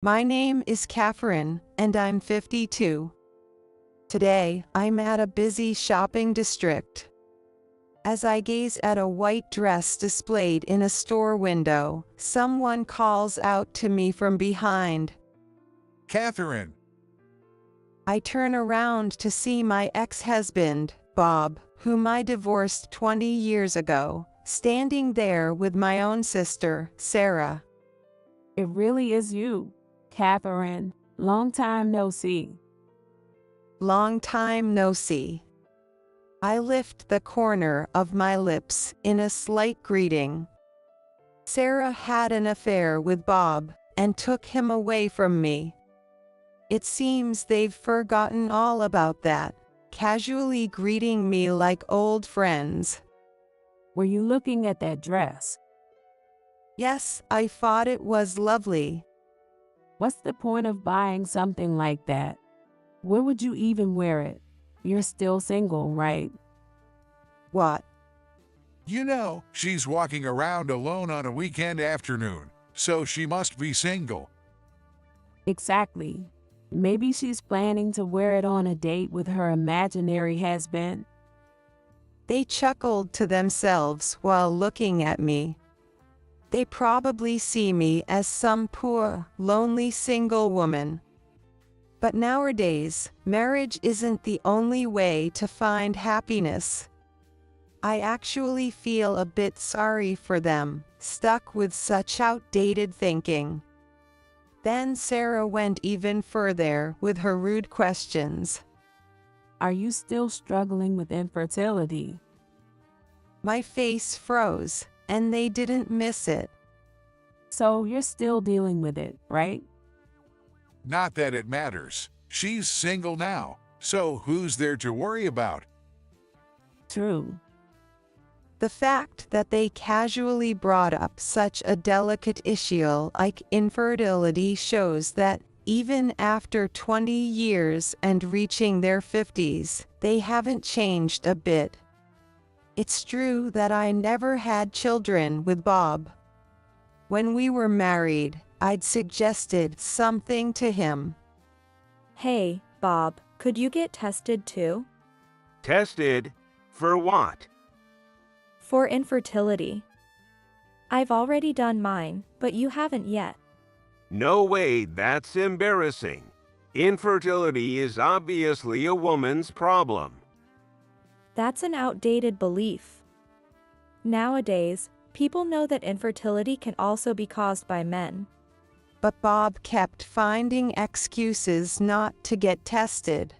My name is Catherine, and I'm 52. Today, I'm at a busy shopping district. As I gaze at a white dress displayed in a store window, someone calls out to me from behind. Catherine, I turn around to see my ex-husband, Bob, whom I divorced 20 years ago, standing there with my own sister, Sarah. It really is you, Catherine. Long time no see. Long time no see. I lift the corner of my lips in a slight greeting. Sarah had an affair with Bob and took him away from me. It seems they've forgotten all about that, casually greeting me like old friends. Were you looking at that dress? Yes, I thought it was lovely. What's the point of buying something like that? Where would you even wear it? You're still single, right? What? you know, she's walking around alone on a weekend afternoon, so she must be single. Exactly. Maybe she's planning to wear it on a date with her imaginary husband. They chuckled to themselves while looking at me. They probably see me as some poor, lonely single woman. But nowadays, marriage isn't the only way to find happiness. I actually feel a bit sorry for them, stuck with such outdated thinking. Then Sarah went even further with her rude questions. Are you still struggling with infertility? My face froze, and they didn't miss it. So you're still dealing with it, right? Not that it matters. She's single now, so who's there to worry about? True. The fact that they casually brought up such a delicate issue like infertility shows that, even after 20 years and reaching their 50s, they haven't changed a bit. It's true that I never had children with Bob. When we were married, I'd suggested something to him. Hey, Bob, could you get tested too? Tested? For what? For infertility. I've already done mine, but you haven't yet. No way, that's embarrassing. Infertility is obviously a woman's problem. That's an outdated belief. Nowadays, people know that infertility can also be caused by men. But Bob kept finding excuses not to get tested.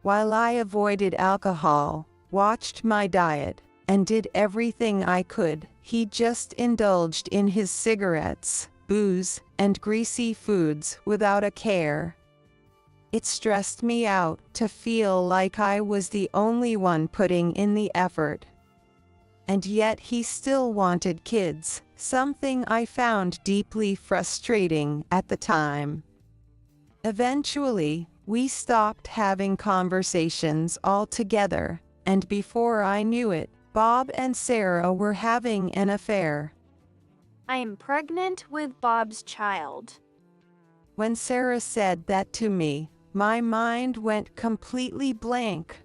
While I avoided alcohol, watched my diet, and did everything I could, he just indulged in his cigarettes, booze, and greasy foods without a care. It stressed me out to feel like I was the only one putting in the effort. And yet he still wanted kids, something I found deeply frustrating at the time. Eventually, we stopped having conversations altogether, and before I knew it, Bob and Sarah were having an affair. I am pregnant with Bob's child. When Sarah said that to me, my mind went completely blank.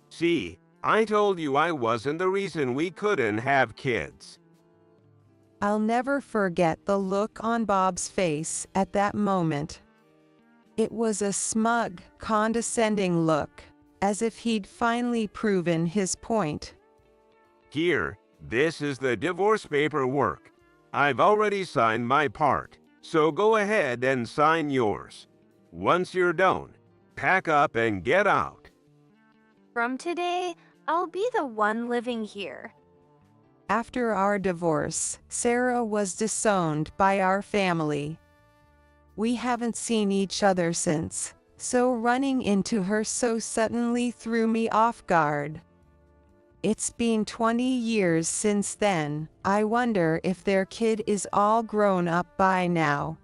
See, I told you I wasn't the reason we couldn't have kids. I'll never forget the look on Bob's face at that moment. It was a smug, condescending look, as if he'd finally proven his point. Here, this is the divorce paperwork. I've already signed my part, so go ahead and sign yours. Once you're done, pack up and get out. From today, I'll be the one living here. After our divorce, Sarah was disowned by our family. We haven't seen each other since, so running into her so suddenly threw me off guard. It's been 20 years since then. I wonder if their kid is all grown up by now.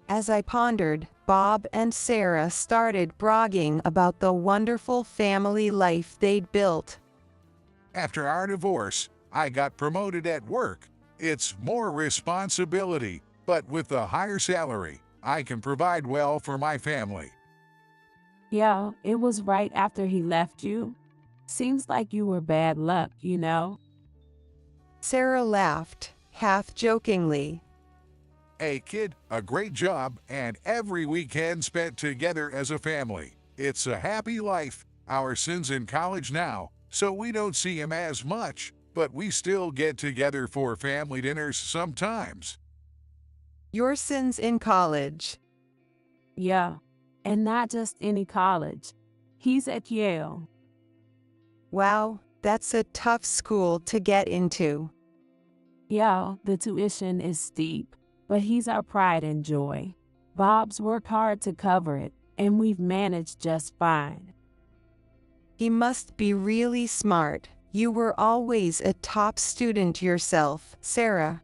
As I pondered, Bob and Sarah started bragging about the wonderful family life they'd built. After our divorce, I got promoted at work. It's more responsibility, But with a higher salary, I can provide well for my family. Yeah, it was right after he left you. Seems like you were bad luck, you know? Sarah laughed, half jokingly. Hey kid, a great job and every weekend spent together as a family. It's a happy life. Our son's in college now, so we don't see him as much, but we still get together for family dinners sometimes. Your son's in college. Yeah, and not just any college. He's at Yale. Wow, that's a tough school to get into. Yeah, the tuition is steep, but he's our pride and joy. Bob's worked hard to cover it, and we've managed just fine. He must be really smart. You were always a top student yourself, Sarah.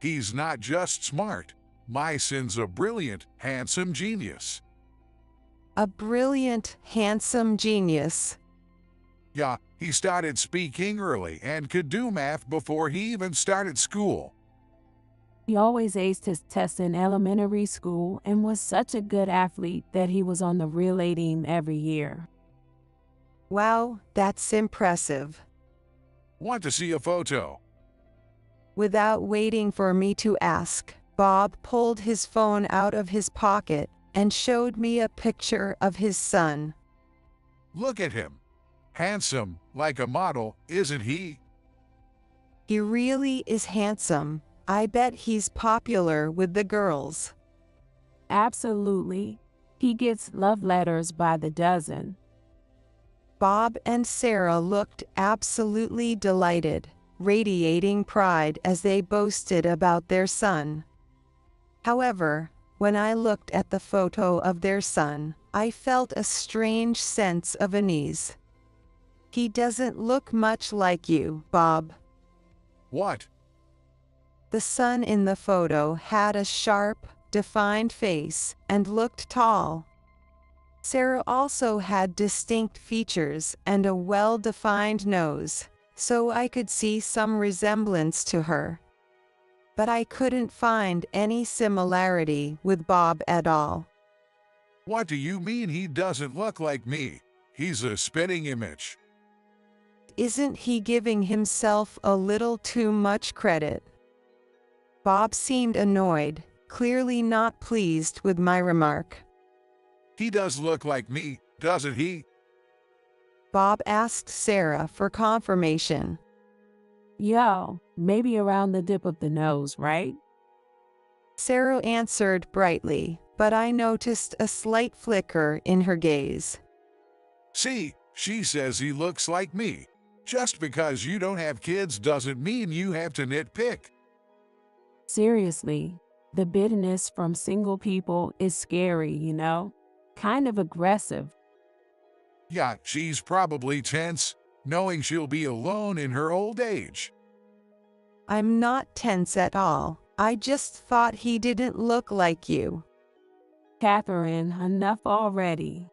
He's not just smart. My son's a brilliant, handsome genius. A brilliant, handsome genius. Yeah, he started speaking early and could do math before he even started school. He always aced his tests in elementary school and was such a good athlete that he was on the relay team every year. Wow, that's impressive. Want to see a photo? Without waiting for me to ask, Bob pulled his phone out of his pocket and showed me a picture of his son. Look at him. Handsome, like a model, isn't he? He really is handsome. I bet he's popular with the girls. Absolutely. He gets love letters by the dozen. Bob and Sarah looked absolutely delighted, radiating pride as they boasted about their son. However, when I looked at the photo of their son, I felt a strange sense of unease. He doesn't look much like you, Bob. What? The son in the photo had a sharp, defined face and looked tall. Sarah also had distinct features and a well-defined nose, so I could see some resemblance to her. But I couldn't find any similarity with Bob at all. What do you mean he doesn't look like me? He's a spitting image. Isn't he giving himself a little too much credit? Bob seemed annoyed, clearly not pleased with my remark. He does look like me, doesn't he? Bob asked Sarah for confirmation. Yo, maybe around the dip of the nose, right? Sarah answered brightly, but I noticed a slight flicker in her gaze. See, she says he looks like me. Just because you don't have kids doesn't mean you have to nitpick. Seriously, the bitterness from single people is scary, you know? Kind of aggressive. Yeah, she's probably tense, knowing she'll be alone in her old age. I'm not tense at all. I just thought he didn't look like you. Catherine, enough already.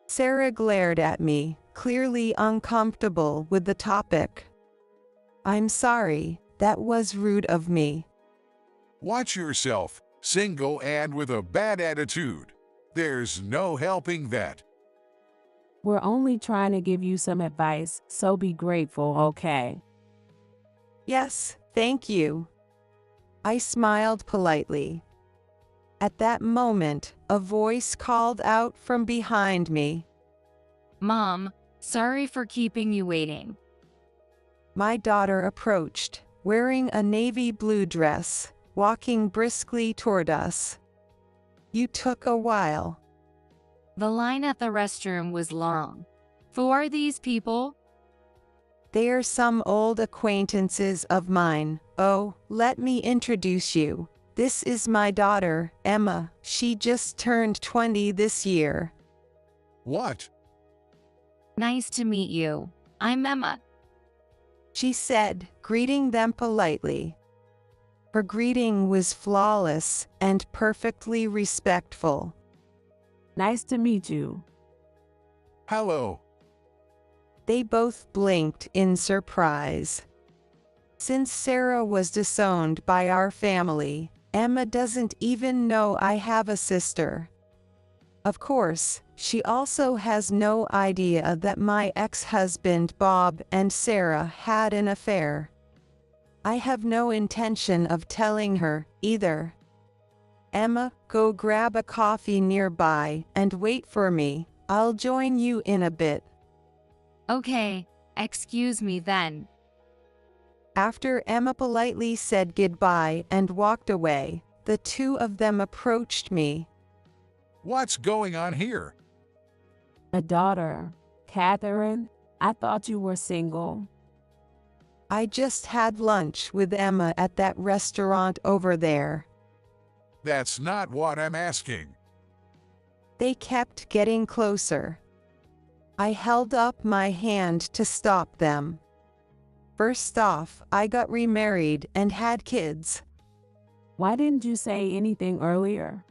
Sarah glared at me, clearly uncomfortable with the topic. I'm sorry, that was rude of me. Watch yourself, single and with a bad attitude. There's no helping that. We're only trying to give you some advice, so be grateful, okay? Yes, thank you. I smiled politely. At that moment, a voice called out from behind me. Mom, sorry for keeping you waiting. My daughter approached, wearing a navy blue dress, walking briskly toward us. You took a while. The line at the restroom was long. Who are these people? They are some old acquaintances of mine. Oh, let me introduce you. This is my daughter, Emma. She just turned 20 this year. What? Nice to meet you. I'm Emma. She said, greeting them politely. Her greeting was flawless and perfectly respectful. Nice to meet you. Hello. They both blinked in surprise. Since Sarah was disowned by our family, Emma doesn't even know I have a sister. Of course, she also has no idea that my ex-husband Bob and Sarah had an affair. I have no intention of telling her, either. Emma, go grab a coffee nearby and wait for me. I'll join you in a bit. Okay, excuse me then. After Emma politely said goodbye and walked away, the two of them approached me. What's going on here? A daughter. Catherine, I thought you were single. I just had lunch with Emma at that restaurant over there. That's not what I'm asking. They kept getting closer. I held up my hand to stop them. First off, I got remarried and had kids. Why didn't you say anything earlier?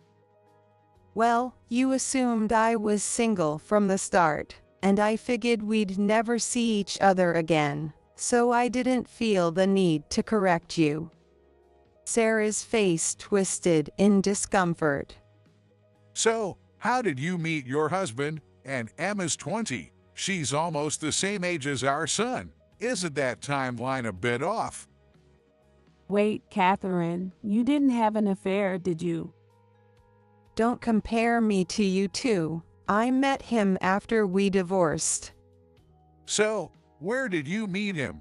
Well, you assumed I was single from the start, and I figured we'd never see each other again, so I didn't feel the need to correct you. Sarah's face twisted in discomfort. So, how did you meet your husband? And Emma's 20. She's almost the same age as our son. Isn't that timeline a bit off? Wait, Catherine, you didn't have an affair, did you? Don't compare me to you two. I met him after we divorced. So, where did you meet him?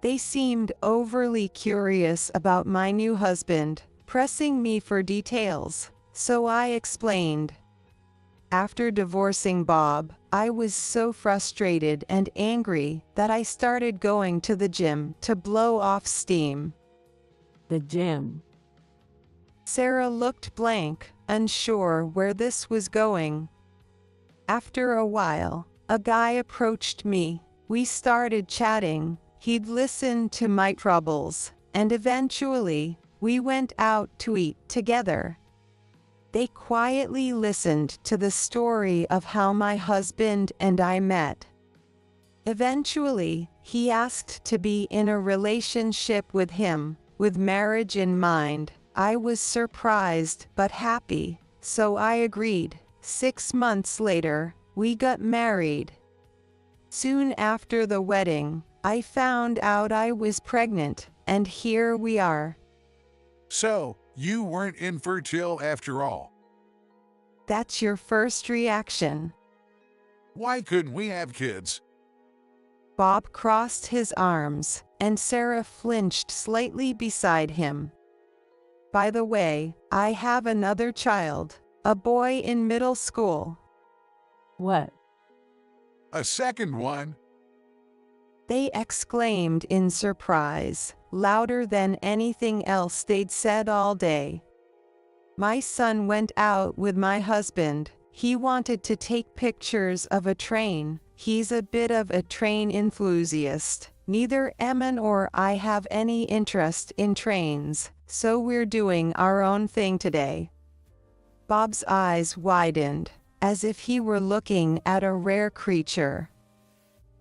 They seemed overly curious about my new husband, pressing me for details, so I explained. After divorcing Bob, I was so frustrated and angry that I started going to the gym to blow off steam. The gym. Sarah looked blank, unsure where this was going. After a while, a guy approached me. We started chatting. He'd listened to my troubles, and eventually, we went out to eat together. They quietly listened to the story of how my husband and I met. Eventually, he asked to be in a relationship with him, with marriage in mind. I was surprised but happy, so I agreed. 6 months later, we got married. Soon after the wedding, I found out I was pregnant, and here we are. So, you weren't infertile after all. That's your first reaction. Why couldn't we have kids? Bob crossed his arms, and Sarah flinched slightly beside him. By the way, I have another child, a boy in middle school. What? A second one? They exclaimed in surprise, louder than anything else they'd said all day. My son went out with my husband. He wanted to take pictures of a train. He's a bit of a train enthusiast. Neither Emma nor I have any interest in trains, so we're doing our own thing today. Bob's eyes widened, as if he were looking at a rare creature.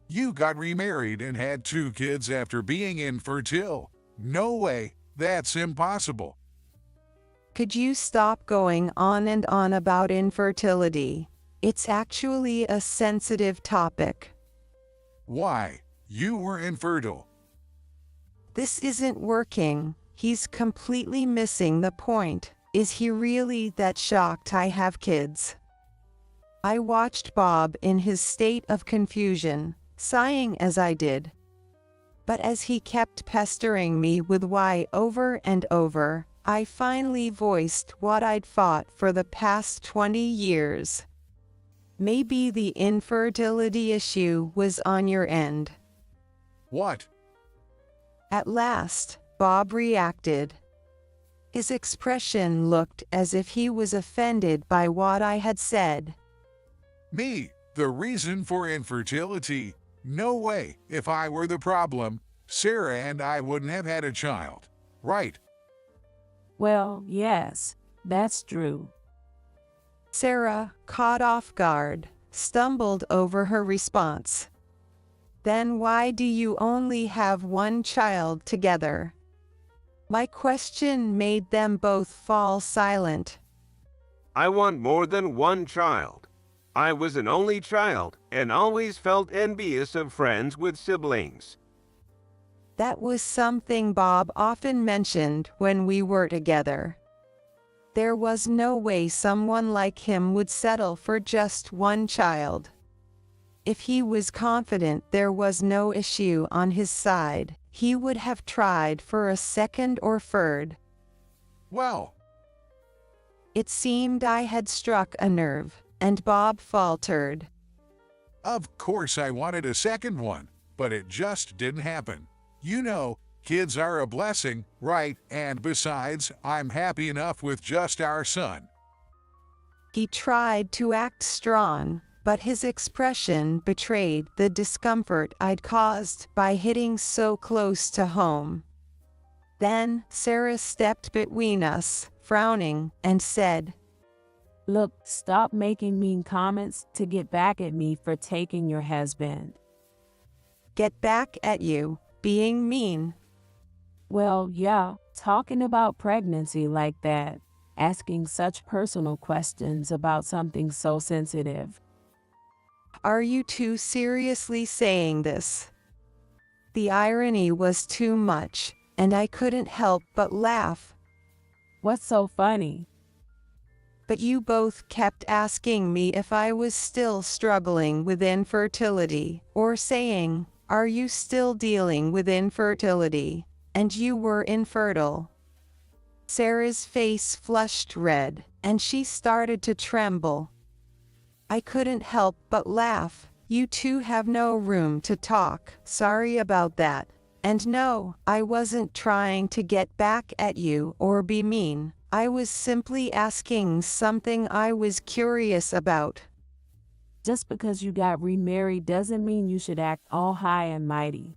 You got remarried and had 2 kids after being infertile. No way, that's impossible. Could you stop going on and on about infertility? It's actually a sensitive topic. Why? You were infertile. This isn't working. He's completely missing the point. Is he really that shocked I have kids? I watched Bob in his state of confusion, sighing as I did. But as he kept pestering me with why over and over, I finally voiced what I'd fought for the past 20 years. Maybe the infertility issue was on your end. What? At last, Bob reacted. His expression looked as if he was offended by what I had said. Me, the reason for infertility? No way. If I were the problem, Sarah and I wouldn't have had a child. Right? Well, yes, that's true. Sarah, caught off guard, stumbled over her response. Then why do you only have one child together? My question made them both fall silent. I want more than one child. I was an only child and always felt envious of friends with siblings. That was something Bob often mentioned when we were together. There was no way someone like him would settle for just one child. If he was confident there was no issue on his side, he would have tried for a second or third. Well, It seemed I had struck a nerve, and Bob faltered. of course I wanted a second one, but it just didn't happen. You know, kids are a blessing, right? And besides, I'm happy enough with just our son. He tried to act strong, but his expression betrayed the discomfort I'd caused by hitting so close to home. Then Sarah stepped between us, frowning, and said, Look, stop making mean comments to get back at me for taking your husband. "Get back at you, being mean." Well, yeah, talking about pregnancy like that, asking such personal questions about something so sensitive. Are you too seriously saying this? The irony was too much, and I couldn't help but laugh. What's so funny? But you both kept asking me if I was still struggling with infertility, or saying, "Are you still dealing with infertility?" And you were infertile. Sarah's face flushed red, and she started to tremble. I couldn't help but laugh. You two have no room to talk. Sorry about that. And no, I wasn't trying to get back at you or be mean. I was simply asking something I was curious about. Just because you got remarried doesn't mean you should act all high and mighty.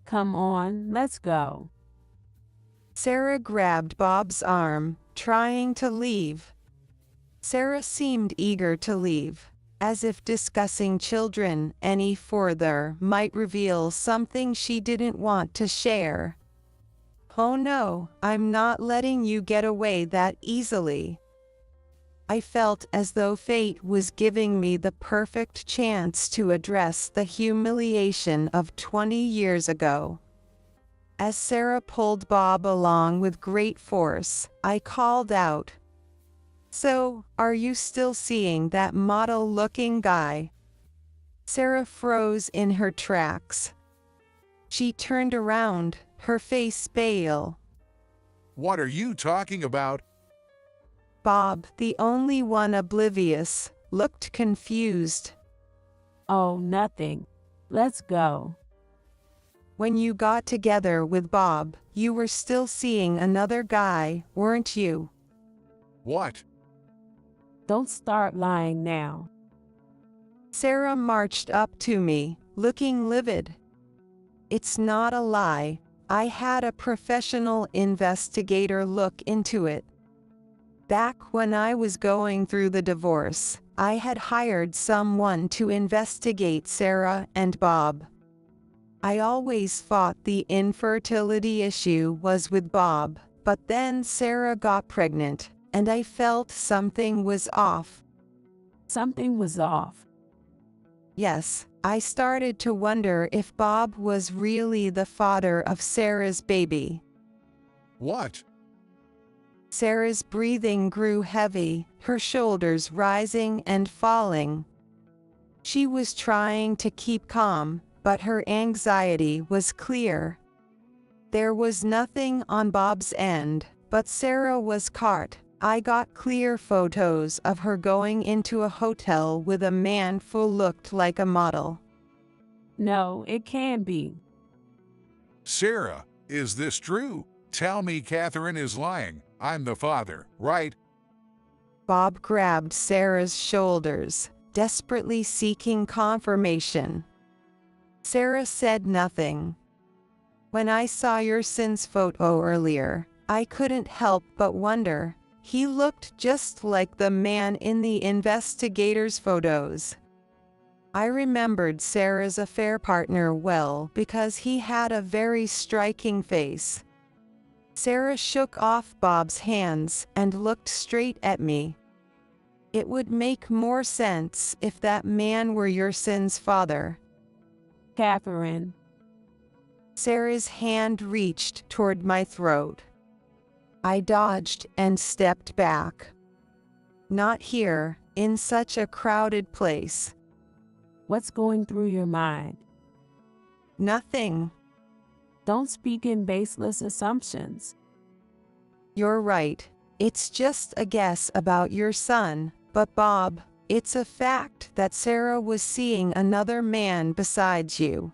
Come on, let's go. Sarah grabbed Bob's arm, trying to leave. Sarah seemed eager to leave, as if discussing children any further might reveal something she didn't want to share. Oh no, I'm not letting you get away that easily. I felt as though fate was giving me the perfect chance to address the humiliation of 20 years ago. As Sarah pulled Bob along with great force, I called out, "So, are you still seeing that model-looking guy?" Sarah froze in her tracks. She turned around, her face pale. What are you talking about? Bob, the only one oblivious, looked confused. Oh, nothing. Let's go. When you got together with Bob, you were still seeing another guy, weren't you? What? Don't start lying now. Sarah marched up to me, looking livid. It's not a lie. I had a professional investigator look into it. Back when I was going through the divorce, I had hired someone to investigate Sarah and Bob. I always thought the infertility issue was with Bob, but then Sarah got pregnant, and I felt something was off. Something was off. Yes, I started to wonder if Bob was really the father of Sarah's baby. What? Sarah's breathing grew heavy, her shoulders rising and falling. She was trying to keep calm, but her anxiety was clear. There was nothing on Bob's end, but Sarah was caught. I got clear photos of her going into a hotel with a man who looked like a model. No, it can't be. Sarah, is this true? Tell me Catherine is lying. I'm the father, right? Bob grabbed Sarah's shoulders, desperately seeking confirmation. Sarah said nothing. When I saw your son's photo earlier, I couldn't help but wonder. He looked just like the man in the investigator's photos. I remembered Sarah's affair partner well because he had a very striking face. Sarah shook off Bob's hands and looked straight at me. It would make more sense if that man were your son's father. Catherine. Sarah's hand reached toward my throat. I dodged and stepped back. Not here, in such a crowded place. What's going through your mind? Nothing. Don't speak in baseless assumptions. You're right. It's just a guess about your son, but Bob, it's a fact that Sarah was seeing another man besides you.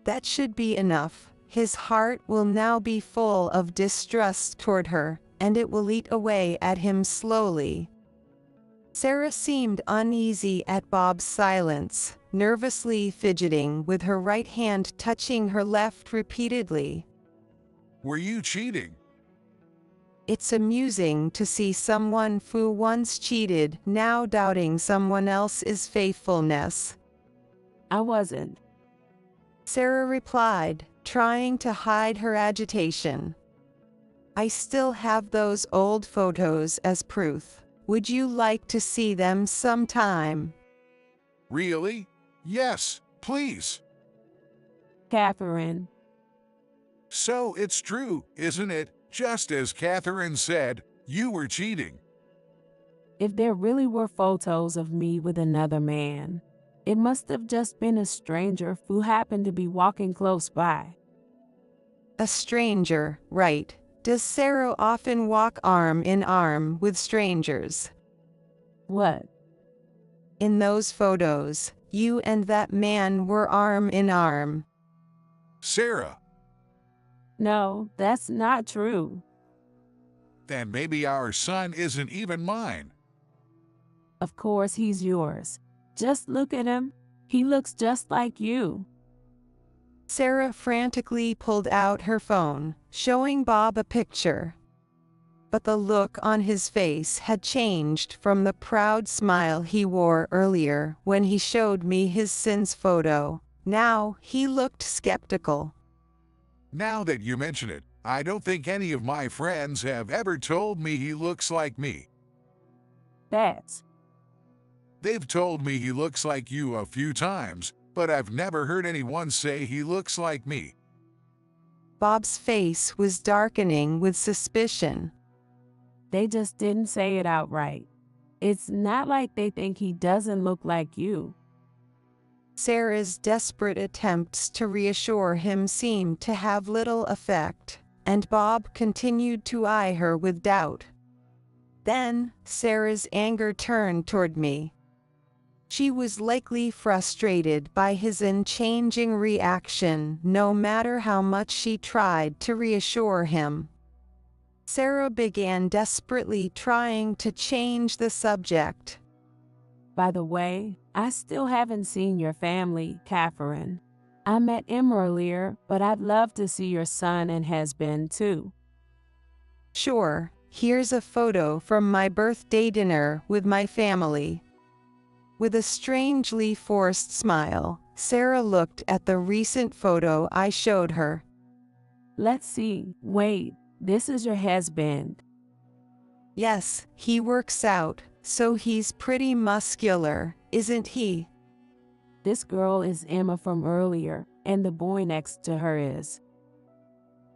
That should be enough. His heart will now be full of distrust toward her, and it will eat away at him slowly. Sarah seemed uneasy at Bob's silence, nervously fidgeting with her right hand touching her left repeatedly. Were you cheating? It's amusing to see someone who once cheated now doubting someone else's faithfulness. I wasn't. Sarah replied, trying to hide her agitation. I still have those old photos as proof. Would you like to see them sometime? Really? Yes, please. Catherine. So it's true, isn't it? Just as Catherine said, you were cheating. If there really were photos of me with another man, it must have just been a stranger who happened to be walking close by. A stranger, right? Does Sarah often walk arm in arm with strangers? What? In those photos, you and that man were arm in arm. Sarah, No, that's not true. then maybe our son isn't even mine. Of course he's yours. Just look at him. He looks just like you. Sarah frantically pulled out her phone, showing Bob a picture. But the look on his face had changed from the proud smile he wore earlier when he showed me his son's photo. Now he looked skeptical. Now that you mention it, I don't think any of my friends have ever told me he looks like me. That's They've told me he looks like you a few times, but I've never heard anyone say he looks like me. Bob's face was darkening with suspicion. They just didn't say it outright. It's not like they think he doesn't look like you. Sarah's desperate attempts to reassure him seemed to have little effect, and Bob continued to eye her with doubt. Then, Sarah's anger turned toward me. She was likely frustrated by his unchanging reaction, no matter how much she tried to reassure him. Sarah began desperately trying to change the subject. By the way, I still haven't seen your family, Catherine. I met him earlier, but I'd love to see your son and husband too. Sure, here's a photo from my birthday dinner with my family. With a strangely forced smile, Sarah looked at the recent photo I showed her. Let's see. Wait, this is your husband. Yes, he works out, so he's pretty muscular, isn't he? This girl is Emma from earlier, and the boy next to her is.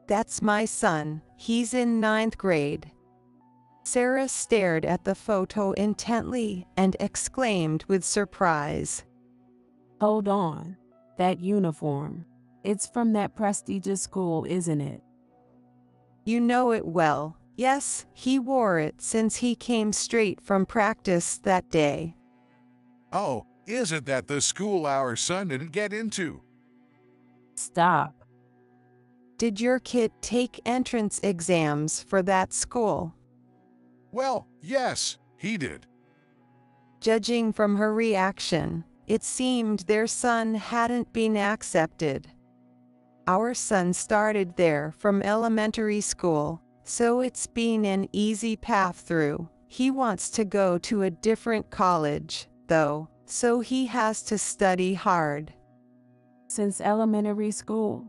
That's my son. He's in 9th grade. Sarah stared at the photo intently and exclaimed with surprise. Hold on. That uniform. It's from that prestigious school, isn't it? You know it well. Yes, he wore it since he came straight from practice that day. Oh, isn't that the school our son didn't get into? Stop. Did your kid take entrance exams for that school? Well, yes, he did. Judging from her reaction, it seemed their son hadn't been accepted. Our son started there from elementary school, so it's been an easy path through. He wants to go to a different college, though. so he has to study hard. Since elementary school.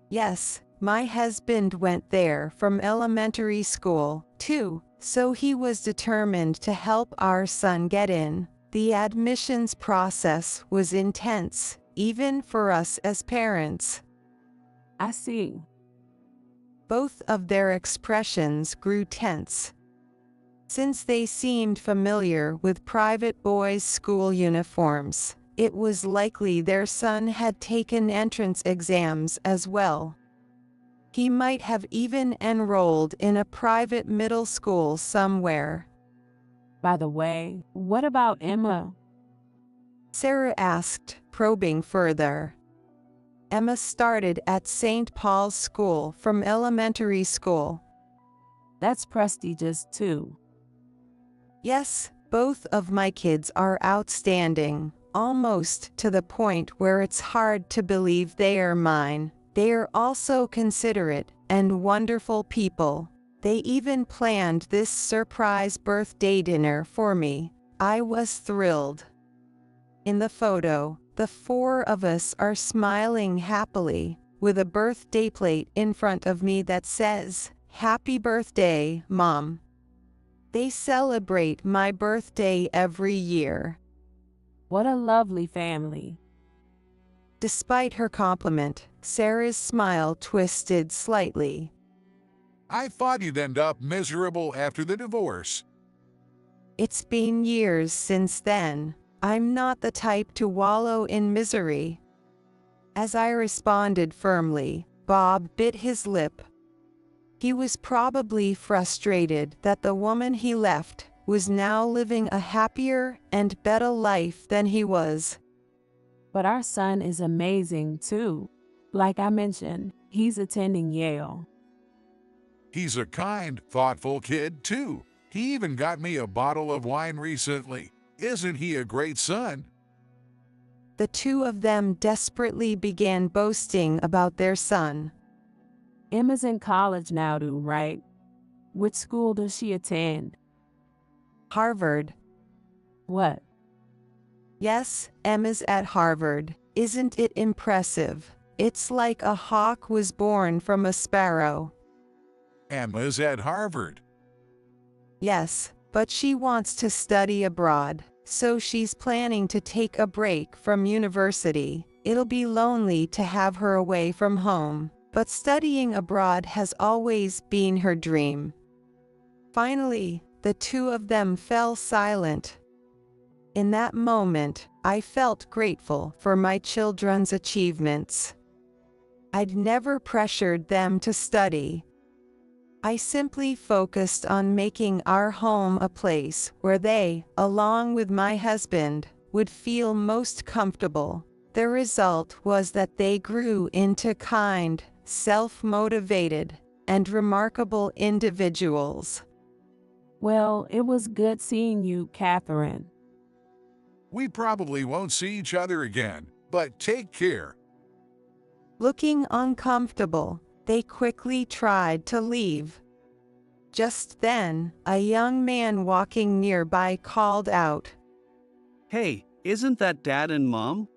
Yes, my husband went there from elementary school, too, so he was determined to help our son get in. The admissions process was intense, even for us as parents. I see. Both of their expressions grew tense. Since they seemed familiar with private boys' school uniforms, it was likely their son had taken entrance exams as well. He might have even enrolled in a private middle school somewhere. By the way, what about Emma? Sarah asked, probing further. Emma started at St. Paul's School from elementary school. That's prestigious too. Yes, both of my kids are outstanding, almost to the point where it's hard to believe they are mine. They are also considerate and wonderful people. They even planned this surprise birthday dinner for me. I was thrilled. In the photo, the four of us are smiling happily, with a birthday plate in front of me that says, "Happy birthday, Mom." They celebrate my birthday every year. What a lovely family. Despite her compliment, Sarah's smile twisted slightly. I thought you'd end up miserable after the divorce. It's been years since then. I'm not the type to wallow in misery. As I responded firmly, Bob bit his lip. He was probably frustrated that the woman he left was now living a happier and better life than he was. But our son is amazing too. Like I mentioned, he's attending Yale. He's a kind, thoughtful kid, too. He even got me a bottle of wine recently. Isn't he a great son? The two of them desperately began boasting about their son. Emma's in college now too, right? Which school does she attend? Harvard. What? Yes, Emma's at Harvard. Isn't it impressive? It's like a hawk was born from a sparrow. Emma's at Harvard. Yes, but she wants to study abroad, so she's planning to take a break from university. It'll be lonely to have her away from home, but studying abroad has always been her dream. Finally, the two of them fell silent. In that moment, I felt grateful for my children's achievements. I'd never pressured them to study. I simply focused on making our home a place where they, along with my husband, would feel most comfortable. The result was that they grew into kind, self-motivated, and remarkable individuals. Well, it was good seeing you, Catherine. We probably won't see each other again, but take care. Looking uncomfortable, they quickly tried to leave. Just then, a young man walking nearby called out. Hey, isn't that Dad and Mom?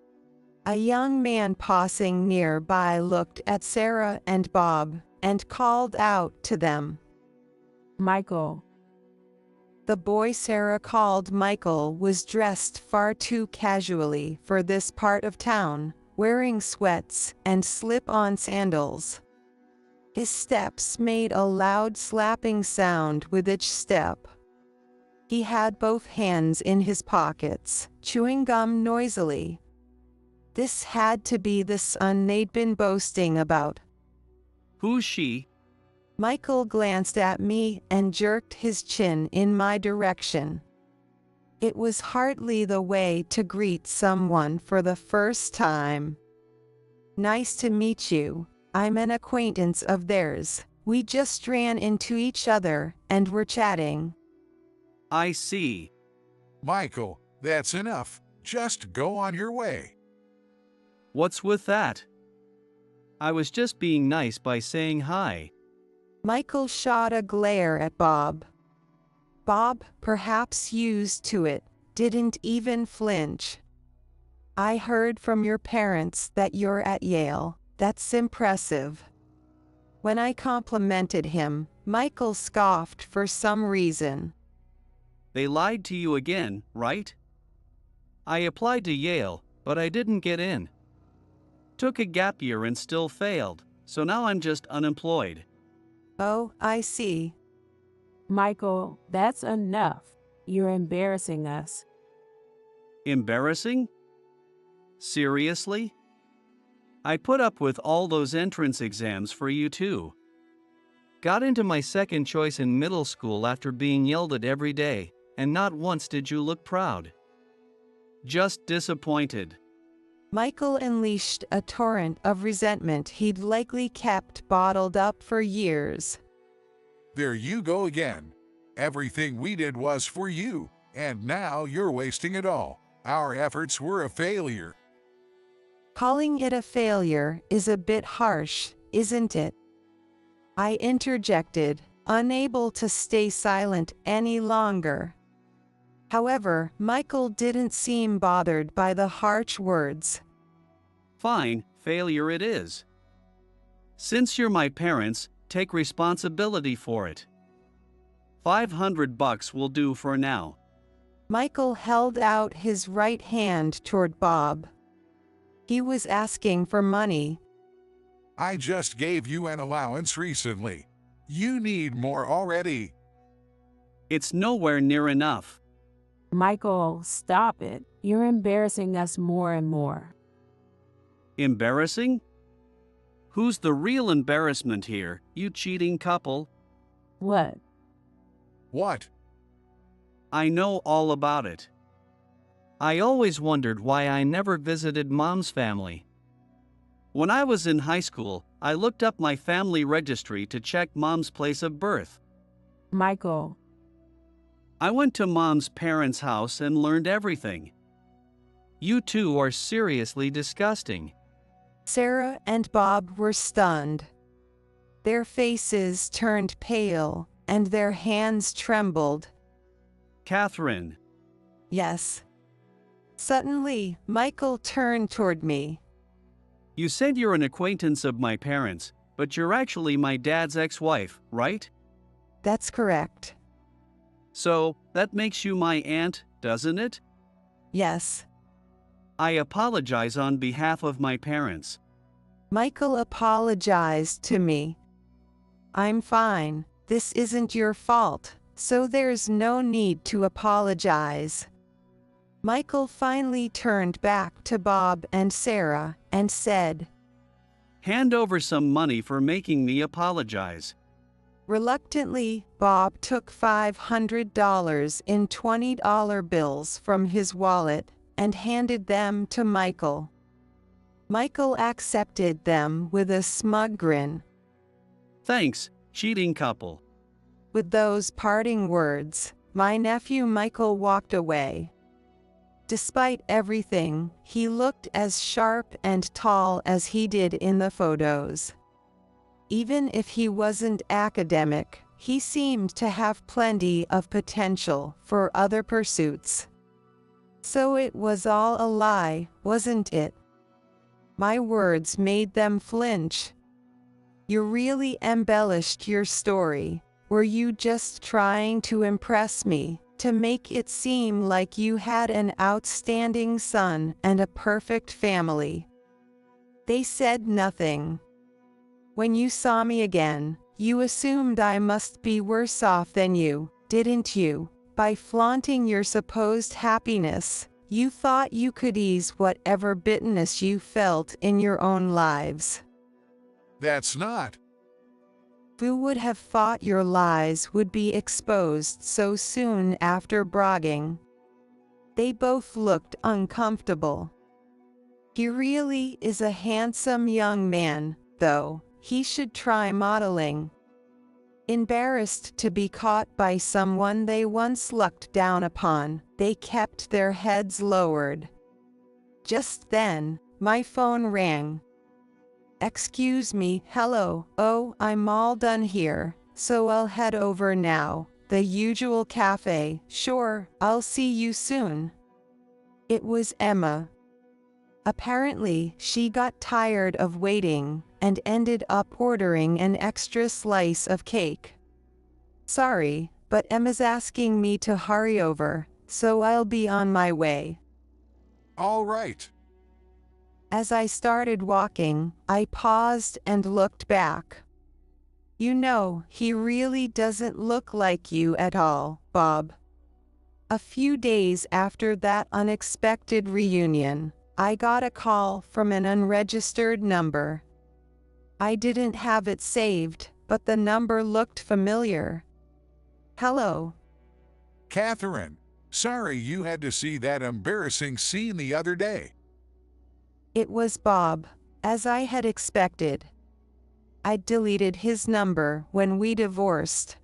A young man pausing nearby looked at Sarah and Bob and called out to them. Michael. The boy Sarah called Michael was dressed far too casually for this part of town, wearing sweats and slip-on sandals. His steps made a loud slapping sound with each step. He had both hands in his pockets, chewing gum noisily. This had to be the son they'd been boasting about. Who's she? Michael glanced at me and jerked his chin in my direction. It was hardly the way to greet someone for the first time. Nice to meet you. I'm an acquaintance of theirs. We just ran into each other and were chatting. I see. Michael, that's enough. Just go on your way. What's with that? I was just being nice by saying hi. Michael shot a glare at Bob. Bob, perhaps used to it, didn't even flinch. I heard from your parents that you're at Yale. That's impressive. When I complimented him, Michael scoffed for some reason. They lied to you again, right? I applied to Yale, but I didn't get in. Took a gap year and still failed, so now I'm just unemployed. Oh, I see. Michael, that's enough. You're embarrassing us. Embarrassing? Seriously? I put up with all those entrance exams for you too. Got into my second choice in middle school after being yelled at every day, and not once did you look proud. Just disappointed. Michael unleashed a torrent of resentment he'd likely kept bottled up for years. There you go again. Everything we did was for you, and now you're wasting it all. Our efforts were a failure. Calling it a failure is a bit harsh, isn't it? I interjected, unable to stay silent any longer. However, Michael didn't seem bothered by the harsh words. Fine, failure it is. Since you're my parents, take responsibility for it. $500 will do for now. Michael held out his right hand toward Bob. He was asking for money. I just gave you an allowance recently. You need more already. It's nowhere near enough. Michael, stop it. You're embarrassing us more and more. Embarrassing? Who's the real embarrassment here, you cheating couple? What? What? I know all about it. I always wondered why I never visited Mom's family. When I was in high school, I looked up my family registry to check Mom's place of birth. Michael. I went to Mom's parents' house and learned everything. You two are seriously disgusting. Sarah and Bob were stunned. Their faces turned pale, and their hands trembled. Catherine. Yes. Suddenly, Michael turned toward me. You said you're an acquaintance of my parents, but you're actually my dad's ex-wife, right? That's correct. So, that makes you my aunt, doesn't it? Yes. I apologize on behalf of my parents. Michael apologized to me. I'm fine. This isn't your fault, so there's no need to apologize. Michael finally turned back to Bob and Sarah and said, Hand over some money for making me apologize. Reluctantly, Bob took $500 in $20 bills from his wallet and handed them to Michael. Michael accepted them with a smug grin. Thanks, cheating couple. With those parting words, my nephew Michael walked away. Despite everything, he looked as sharp and tall as he did in the photos. Even if he wasn't academic, he seemed to have plenty of potential for other pursuits. So it was all a lie, wasn't it? My words made them flinch. You really embellished your story. Were you just trying to impress me, to make it seem like you had an outstanding son and a perfect family? They said nothing. When you saw me again, you assumed I must be worse off than you, didn't you? By flaunting your supposed happiness, you thought you could ease whatever bitterness you felt in your own lives. That's not. Who would have thought your lies would be exposed so soon after bragging? They both looked uncomfortable. He really is a handsome young man, though. He should try modeling. Embarrassed to be caught by someone they once looked down upon, they kept their heads lowered. Just then, my phone rang. Excuse me, hello, oh, I'm all done here, so I'll head over now. the usual cafe. Sure, I'll see you soon. It was Emma. Apparently, she got tired of waiting and ended up ordering an extra slice of cake. Sorry, but Emma's asking me to hurry over, so I'll be on my way. All right. As I started walking, I paused and looked back. You know, he really doesn't look like you at all, Bob. A few days after that unexpected reunion, I got a call from an unregistered number. I didn't have it saved, but the number looked familiar. Hello. Catherine, sorry you had to see that embarrassing scene the other day. It was Bob, as I had expected. I'd deleted his number when we divorced.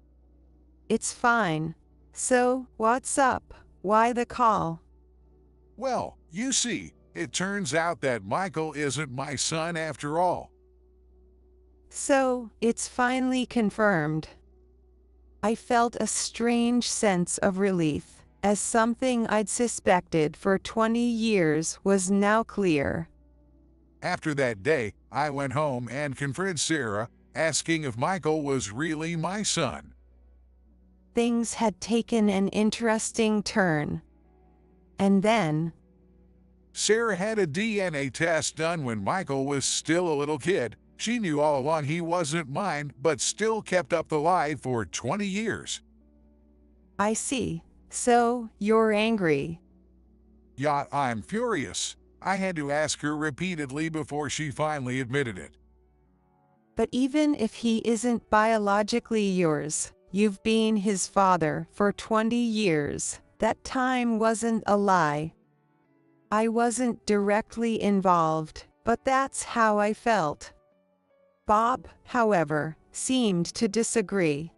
It's fine. So, what's up? Why the call? Well, you see, it turns out that Michael isn't my son after all. So, it's finally confirmed. I felt a strange sense of relief, as something I'd suspected for 20 years was now clear. After that day, I went home and confronted Sarah, asking if Michael was really my son. Things had taken an interesting turn. And then, Sarah had a DNA test done when Michael was still a little kid. She knew all along he wasn't mine, but still kept up the lie for 20 years. I see. So, you're angry. Yeah, I'm furious. I had to ask her repeatedly before she finally admitted it. But even if he isn't biologically yours, you've been his father for 20 years. That time wasn't a lie. I wasn't directly involved, but that's how I felt. Bob, however, seemed to disagree.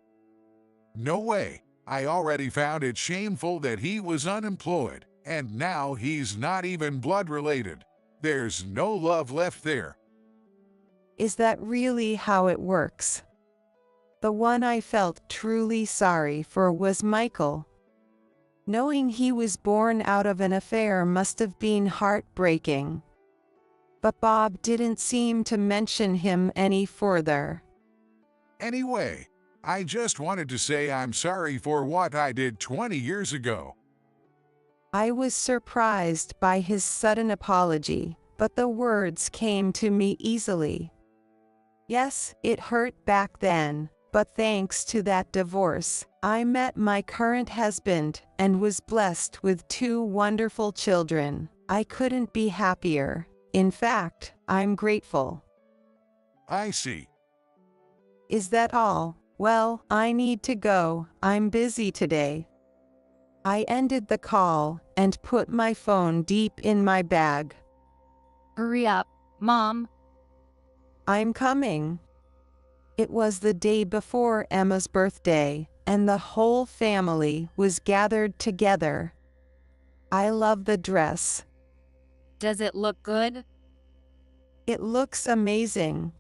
No way. I already found it shameful that he was unemployed, and now he's not even blood related. There's no love left there. Is that really how it works? The one I felt truly sorry for was Michael. Knowing he was born out of an affair must have been heartbreaking. But Bob didn't seem to mention him any further. Anyway, I just wanted to say I'm sorry for what I did 20 years ago. I was surprised by his sudden apology, but the words came to me easily. Yes, it hurt back then, but thanks to that divorce, I met my current husband and was blessed with 2 wonderful children. I couldn't be happier. In fact, I'm grateful. I see. Is that all? Well, I need to go. I'm busy today. I ended the call and put my phone deep in my bag. Hurry up, Mom. I'm coming. It was the day before Emma's birthday, and the whole family was gathered together. I love the dress. Does it look good? It looks amazing.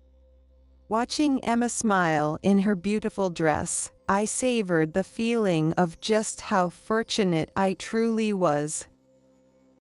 Watching Emma smile in her beautiful dress, I savored the feeling of just how fortunate I truly was.